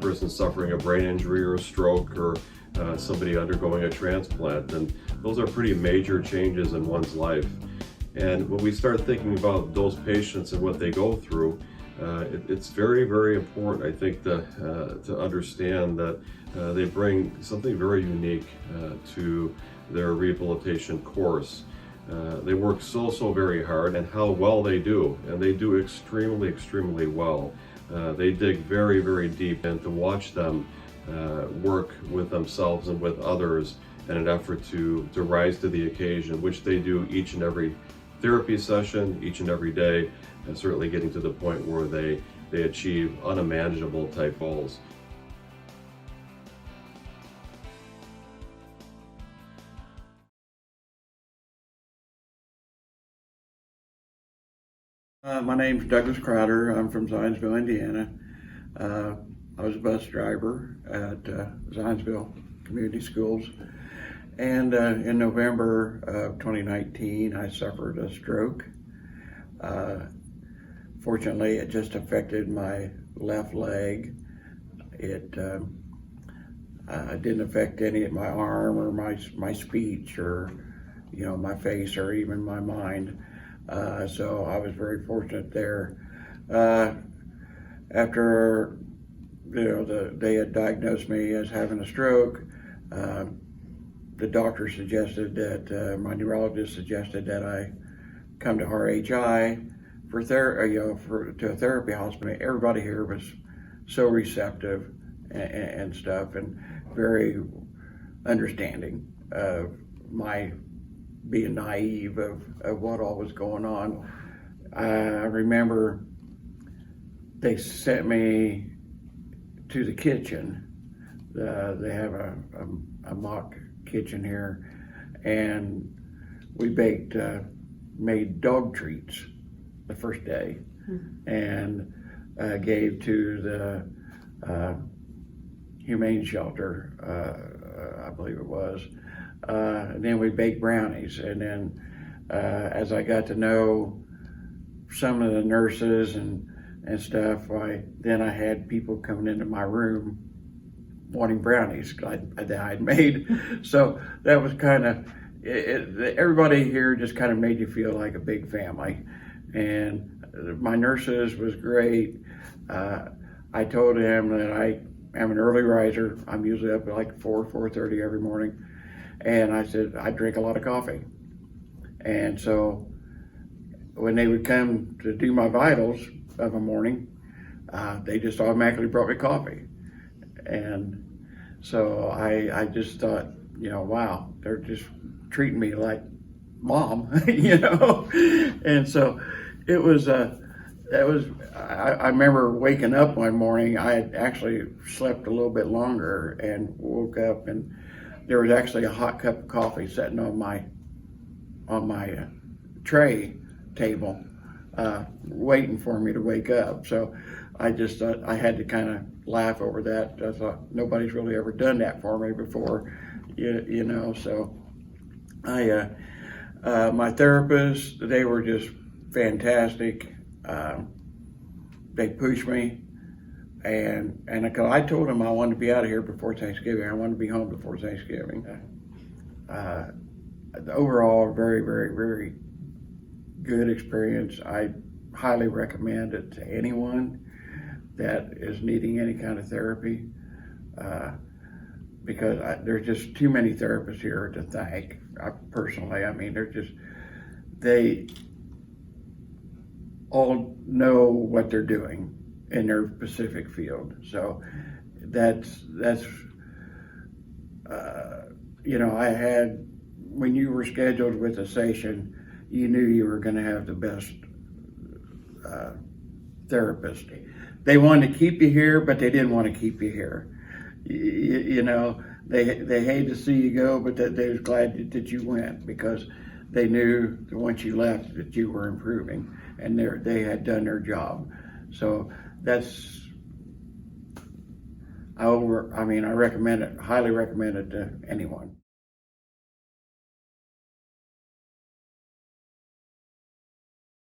person suffering a brain injury or a stroke, or somebody undergoing a transplant. And those are pretty major changes in one's life. And when we start thinking about those patients and what they go through, it's very, very important, I think, to understand that they bring something very unique to their rehabilitation course. They work so very hard, and how well they do, and they do extremely well. They dig very deep, and to watch them work with themselves and with others in an effort to rise to the occasion, which they do each and every therapy session, each and every day, and certainly getting to the point where they achieve unimaginable type goals. My name's Douglas Crowder. I'm from Zionsville, Indiana. I was a bus driver at Zionsville Community Schools. And in November of 2019, I suffered a stroke. Fortunately, it just affected my left leg. It didn't affect any of my arm or my speech or, my face or even my mind. So I was very fortunate there. After, they had diagnosed me as having a stroke, the doctor suggested that, my neurologist suggested that I come to RHI to a therapy hospital. Everybody here was so receptive and stuff, and very understanding of my being naive of what all was going on. I remember they sent me to the kitchen. They have a mock kitchen here, and we made dog treats the first day, and gave to the humane shelter, I believe it was. And then we baked brownies, and then as I got to know some of the nurses and stuff, then I had people coming into my room wanting brownies that I'd made. So that was kind of, everybody here just kind of made you feel like a big family. And my nurses was great. I told him that I am an early riser. I'm usually up at like 4:30 every morning. And I said, I drink a lot of coffee. And so when they would come to do my vitals of a morning, they just automatically brought me coffee. And so I just thought, wow, they're just treating me like mom, And so it was, I remember waking up one morning. I had actually slept a little bit longer and woke up, and there was actually a hot cup of coffee sitting on my tray table, waiting for me to wake up. So I just thought I had to kind of laugh over that. I thought, nobody's really ever done that for me before, so my therapists, they were just fantastic. They pushed me, and I told them I wanted to be out of here before Thanksgiving. I wanted to be home before Thanksgiving. Overall, very good experience. I highly recommend it to anyone that is needing any kind of therapy, because there's just too many therapists here to thank. Personally, I mean, they all know what they're doing in their specific field. So when you were scheduled with a session, you knew you were going to have the best therapist. They wanted to keep you here, but they didn't want to keep you here. They hated to see you go, but they was glad that you went, because they knew that once you left that you were improving, and they had done their job. So I recommend it, highly recommend it to anyone.